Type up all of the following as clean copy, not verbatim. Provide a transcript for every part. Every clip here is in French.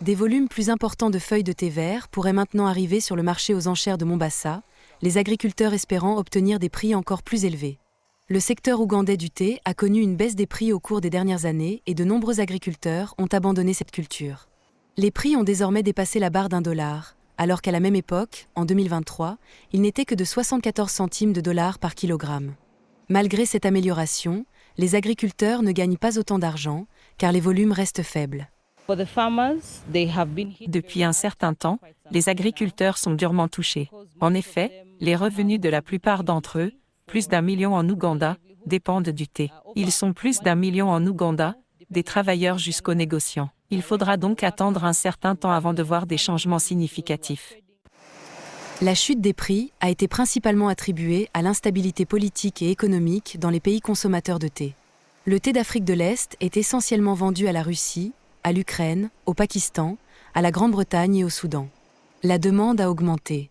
Des volumes plus importants de feuilles de thé vert pourraient maintenant arriver sur le marché aux enchères de Mombasa, les agriculteurs espérant obtenir des prix encore plus élevés. Le secteur ougandais du thé a connu une baisse des prix au cours des dernières années et de nombreux agriculteurs ont abandonné cette culture. Les prix ont désormais dépassé la barre d'$1, alors qu'à la même époque, en 2023, il n'était que de 74 centimes de dollars par kilogramme. Malgré cette amélioration, les agriculteurs ne gagnent pas autant d'argent, car les volumes restent faibles. Depuis un certain temps, les agriculteurs sont durement touchés. En effet, les revenus de la plupart d'entre eux, plus d'1 million en Ouganda, dépendent du thé. Ils sont plus d'1 million en Ouganda, des travailleurs jusqu'aux négociants. Il faudra donc attendre un certain temps avant de voir des changements significatifs. La chute des prix a été principalement attribuée à l'instabilité politique et économique dans les pays consommateurs de thé. Le thé d'Afrique de l'Est est essentiellement vendu à la Russie, à l'Ukraine, au Pakistan, à la Grande-Bretagne et au Soudan. La demande a augmenté.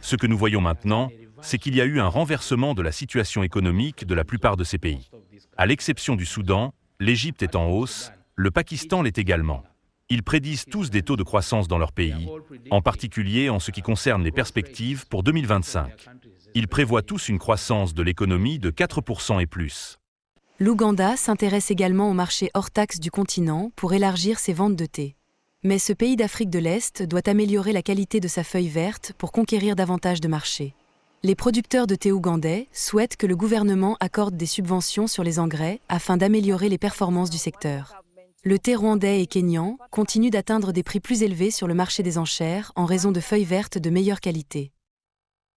Ce que nous voyons maintenant, c'est qu'il y a eu un renversement de la situation économique de la plupart de ces pays. À l'exception du Soudan, l'Égypte est en hausse, le Pakistan l'est également. Ils prédisent tous des taux de croissance dans leur pays, en particulier en ce qui concerne les perspectives pour 2025. Ils prévoient tous une croissance de l'économie de 4% et plus. L'Ouganda s'intéresse également au marché hors taxe du continent pour élargir ses ventes de thé. Mais ce pays d'Afrique de l'Est doit améliorer la qualité de sa feuille verte pour conquérir davantage de marchés. Les producteurs de thé ougandais souhaitent que le gouvernement accorde des subventions sur les engrais afin d'améliorer les performances du secteur. Le thé rwandais et kényan continuent d'atteindre des prix plus élevés sur le marché des enchères en raison de feuilles vertes de meilleure qualité.